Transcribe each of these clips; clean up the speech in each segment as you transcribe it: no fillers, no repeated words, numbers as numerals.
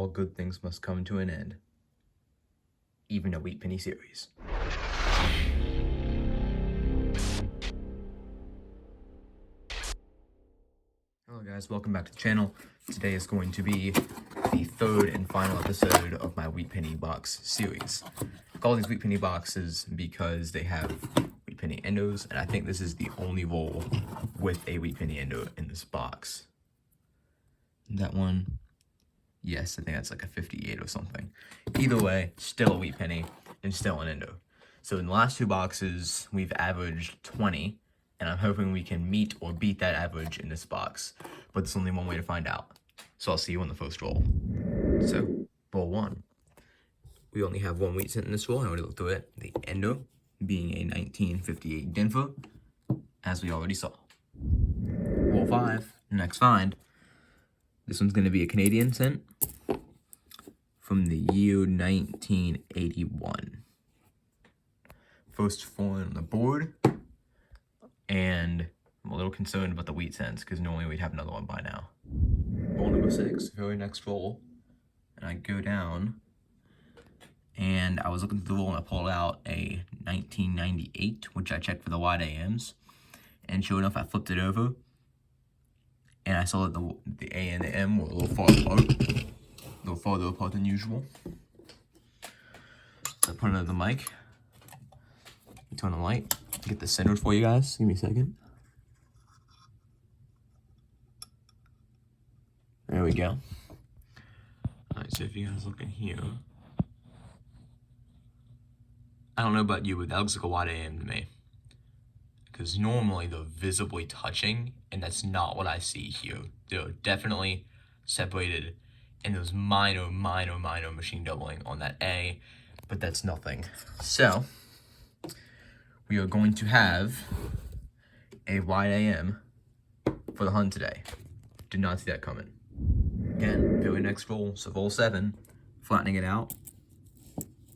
all good things must come to an end. Even a wheat penny series. Hello guys, welcome back to the channel. Today is going to be the third and final episode of my wheat penny box series. I call these wheat penny boxes because they have wheat penny endos, and I think this is the only roll with a wheat penny endo in this box. That one, yes, I think that's like a 58 or something. Either way, still a wheat penny and still an endo. So in the last two boxes, we've averaged 20, and I'm hoping we can meet or beat that average in this box. But there's only one way to find out. So I'll see you on the first roll. So, roll one. We only have one wheat cent in this roll. I already looked through it. The endo being a 1958 Denver, as we already saw. Roll five. Next find. This one's going to be a Canadian cent from the year 1981. First foreign on the board. And I'm a little concerned about the wheat cents because normally we'd have another one by now. Roll number 6, very next roll. And I go down. And I was looking through the roll and I pulled out a 1998, which I checked for the wide AMs. And sure enough, I flipped it over. And I saw that the A and the M were a little farther apart than usual. So I put it on the mic. Turn the light. Get this centered for you guys. Give me a second. There we go. Alright, so if you guys look in here. I don't know about you, but that looks like a wide AM to me. Because normally they're visibly touching, and that's not what I see here. They're definitely separated, and there's minor machine doubling on that A, but that's nothing. So, we are going to have a wide AM for the hunt today. Did not see that coming. Again, very next roll, so roll 7, flattening it out,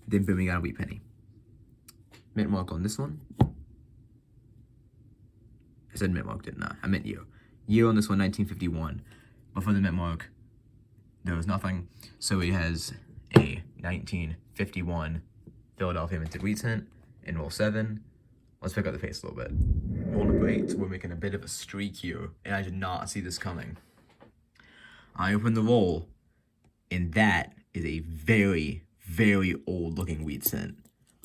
then booming out a wheat penny. Mint mark on this one. I said mint mark, didn't I? I meant year. Year on this one, 1951. Before the mint mark, there was nothing. So it has a 1951 Philadelphia minted wheat cent in roll 7. Let's pick up the pace a little bit. Roll number 8, we're making a bit of a streak here, and I did not see this coming. I opened the roll, and that is a very old looking wheat cent.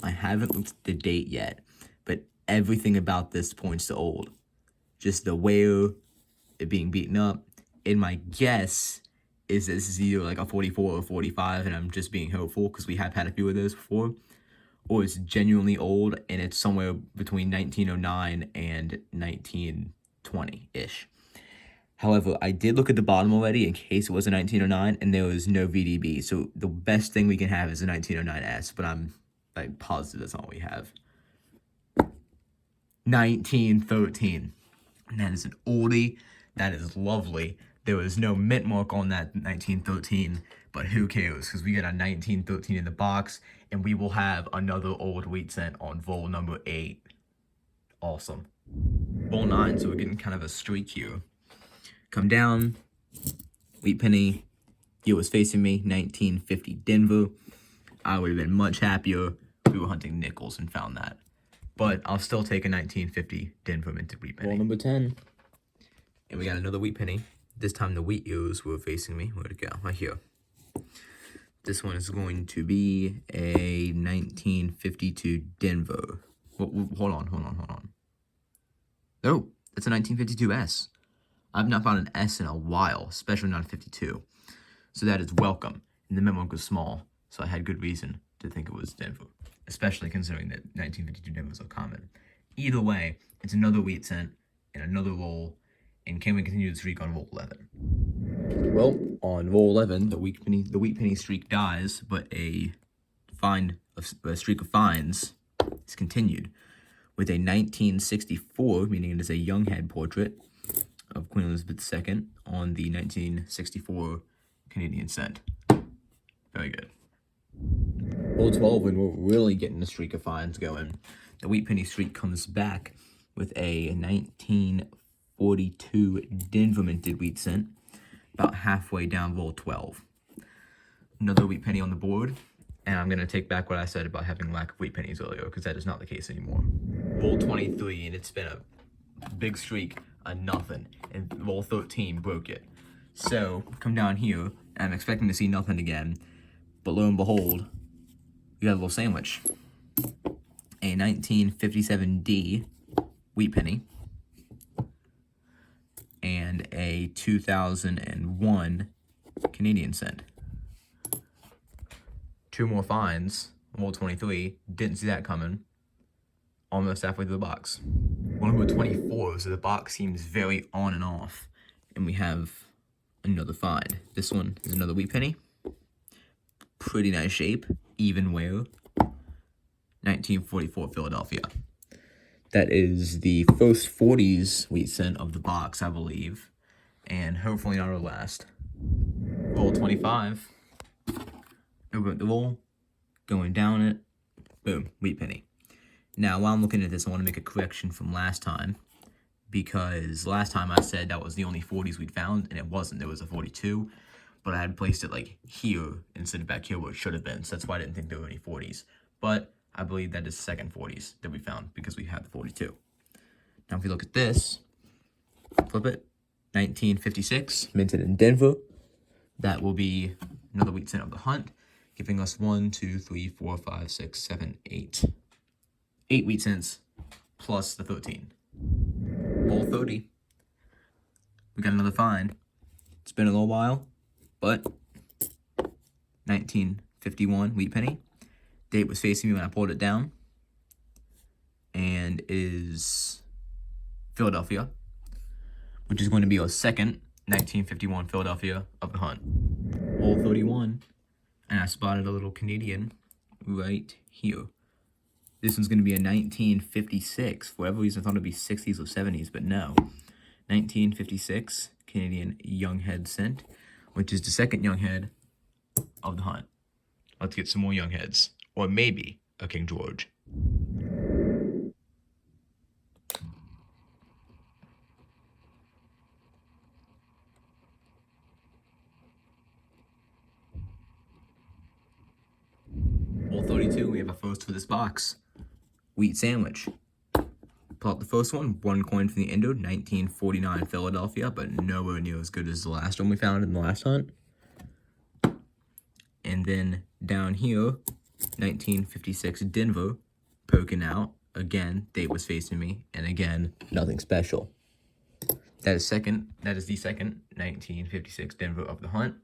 I haven't looked at the date yet, but everything about this points to old. Just the wear, it being beaten up, and my guess is this is either like a 44 or 45, and I'm just being hopeful because we have had a few of those before. Or it's genuinely old, and it's somewhere between 1909 and 1920-ish. However, I did look at the bottom already in case it was a 1909, and there was no VDB. So the best thing we can have is a 1909S, but I'm like positive that's all we have. 1913. And that is an oldie. That is lovely. There was no mint mark on that 1913, but who cares? Because we got a 1913 in the box, and we will have another old wheat cent on roll number 8. Awesome. Roll 9, so we're getting kind of a streak here. Come down, wheat penny. Year was facing me, 1950 Denver. I would have been much happier if we were hunting nickels and found that. But I'll still take a 1950 Denver minted wheat penny. Roll number 10. And we got another wheat penny. This time the wheat years were facing me. Where'd it go? Right here. This one is going to be a 1952 Denver. Hold on. Oh, that's a 1952S. I've not found an S in a while, especially not a 52. So that is welcome. And the mint mark was small, so I had good reason to think it was Denver, especially considering that 1952 Denvers are common. Either way, it's another wheat cent and another roll. And can we continue the streak on roll 11? Well, on roll 11, the wheat penny streak dies, but a streak of finds is continued with a 1964, meaning it is a young head portrait of Queen Elizabeth II on the 1964 Canadian cent. Very good. Roll 12, and we're really getting the streak of finds going. The wheat penny streak comes back with a 1942 Denver minted wheat cent, about halfway down roll 12. another wheat penny on the board. And I'm going to take back what I said about having lack of wheat pennies earlier, because that is not the case anymore. Roll 23, and it's been a big streak, a nothing. And roll 13 broke it. So, come down here, and I'm expecting to see nothing again. But lo and behold, we got a little sandwich. A 1957D wheat penny. And a 2001 Canadian cent. Two more finds, roll 23, didn't see that coming, almost halfway through the box. Roll number 24, so the box seems very on and off, and we have another find. This one is another wheat penny, pretty nice shape, even wear, 1944 Philadelphia. That is the first 40s wheat cent of the box, I believe, and hopefully not our last. Roll 25. Over at the roll, going down it, boom, wheat penny. Now, while I'm looking at this, I want to make a correction from last time, because last time I said that was the only 40s we'd found, and it wasn't. There was a 42, but I had placed it like here instead of back here where it should have been, so that's why I didn't think there were any 40s. But I believe that is the second 40s that we found, because we had the 42. Now, if you look at this, flip it, 1956, minted in Denver. That will be another wheat cent of the hunt, giving us 1, 2, 3, 4, 5, 6, 7, 8. 8 wheat cents plus the 13. Roll 30. We got another find. It's been a little while, but 1951 wheat penny. Date was facing me when I pulled it down. And is Philadelphia, which is going to be our second 1951 Philadelphia of the hunt. Roll 31. And I spotted a little Canadian right here. This one's going to be a 1956. For whatever reason, I thought it'd be 60s or 70s, but no. 1956 Canadian young head cent, which is the second young head of the hunt. Let's get some more young heads. Or maybe a King George. Roll 32, we have a first for this box. Wheat sandwich. Pull out the first one coin from the Indo, 1949 Philadelphia, but nowhere near as good as the last one we found in the last hunt. And then down here, 1956 Denver, poking out. Again, date was facing me, and again, nothing special. That is the second 1956 Denver of the hunt.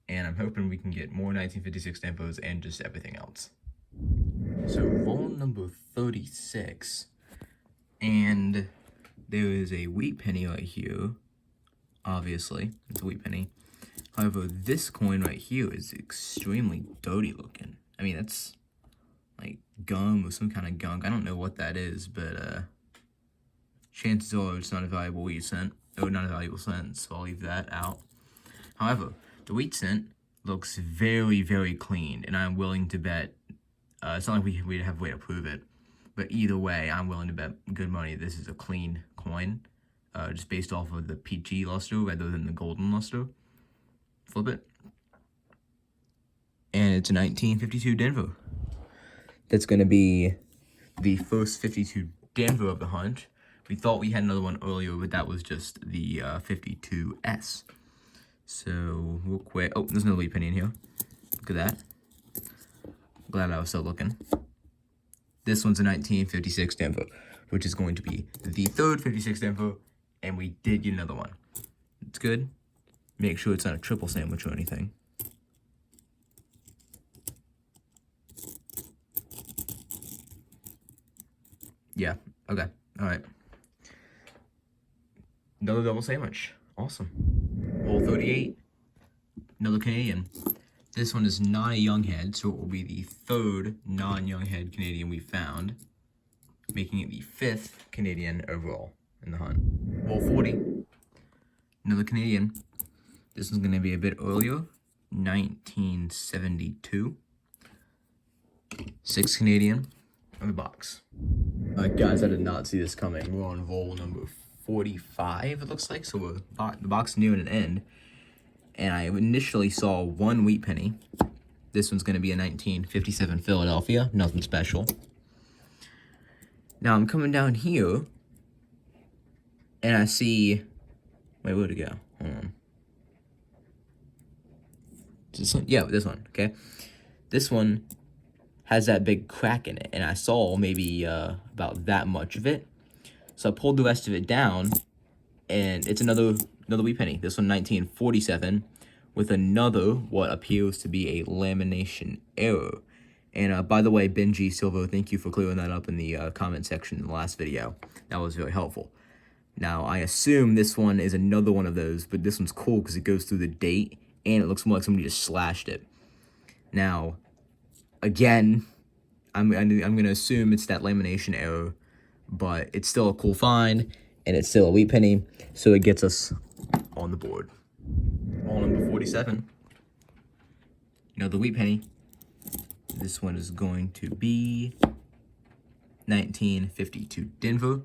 And I'm hoping we can get more 1956 Denvers and just everything else. So roll number 36. And there is a wheat penny right here. Obviously, it's a wheat penny. However, this coin right here is extremely dirty looking. I mean, that's like gum or some kind of gunk. I don't know what that is, but chances are it's not a valuable wheat cent. Or not a valuable cent, so I'll leave that out. However, the wheat cent looks very, very clean, and I'm willing to bet, it's not like we have a way to prove it, but either way, I'm willing to bet good money this is a clean coin, just based off of the peachy luster rather than the golden luster. Flip it. And it's a 1952 Denver. That's going to be the first 52 Denver of the hunt. We thought we had another one earlier, but that was just the 52S. So, real quick. Oh, there's no wheat penny in here. Look at that. Glad I was still looking. This one's a 1956 Denver, which is going to be the third 56 Denver, and we did get another one. It's good. Make sure it's not a triple sandwich or anything. Yeah, okay, alright. Another double sandwich. Awesome. Roll 38. Another Canadian. This one is not a young head, so it will be the third non-young head Canadian we found, making it the 5th Canadian overall in the hunt. Roll 40. Another Canadian. This one's going to be a bit earlier. 1972. 6 Canadian in the box. Alright guys, I did not see this coming. We're on roll number 45, it looks like, so the box is nearing an end. and I initially saw one wheat penny. This one's going to be a 1957 Philadelphia, nothing special. Now I'm coming down here, and I see, wait, where'd it go? Hold on. This one? Yeah, this one, okay? This one has that big crack in it, and I saw maybe about that much of it. So I pulled the rest of it down, and it's another wheat penny. This one 1947, with another what appears to be a lamination error. And by the way, Benji Silva, thank you for clearing that up in the comment section in the last video. That was very helpful. Now, I assume this one is another one of those, but this one's cool because it goes through the date, and it looks more like somebody just slashed it. Now, again, I'm going to assume it's that lamination error, but it's still a cool find, and it's still a wheat penny, so it gets us on the board. Roll number 47. Another wheat penny. This one is going to be 1952 Denver.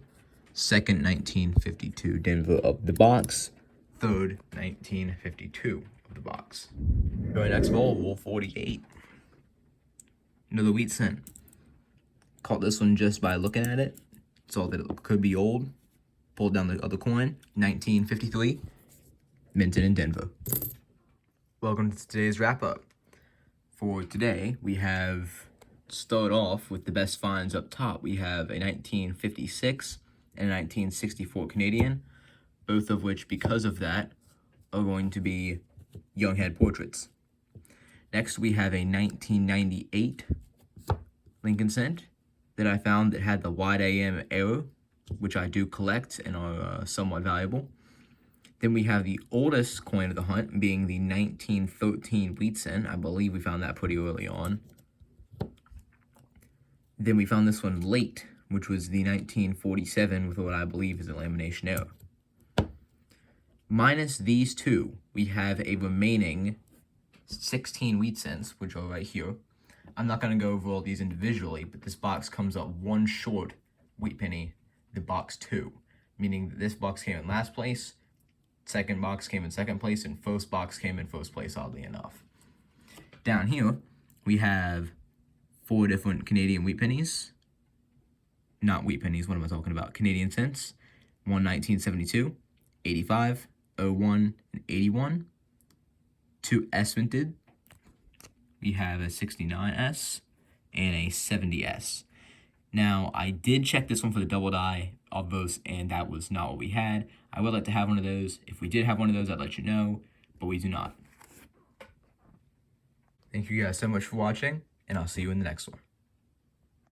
Second 1952 Denver of the box. Third 1952 of the box. Going next roll 48. Another wheat cent. Caught this one just by looking at it. Saw that it could be old. Pulled down the other coin. 1953. Minted in Denver. Welcome to today's wrap up. For today, we have start off with the best finds up top. We have a 1956 and a 1964 Canadian, both of which, because of that, are going to be young head portraits. Next, we have a 1998 Lincoln cent that I found that had the wide AM error, which I do collect and are somewhat valuable. Then we have the oldest coin of the hunt, being the 1913 wheat cent. I believe we found that pretty early on. Then we found this one late, which was the 1947 with what I believe is a lamination error. Minus these two, we have a remaining 16 wheat cents, which are right here. I'm not going to go over all these individually, but this box comes up one short wheat penny, the box 2, meaning that this box came in last place, second box came in second place, and first box came in first place, oddly enough. Down here, we have 4 different Canadian wheat pennies. Not wheat pennies, what am I talking about? Canadian cents. 1 1972, 85, 01, and 81. 2 S minted. We have a 69S and a 70S. Now, I did check this one for the double die of those, and that was not what we had. I would like to have one of those. If we did have one of those, I'd let you know, but we do not. Thank you guys so much for watching, and I'll see you in the next one.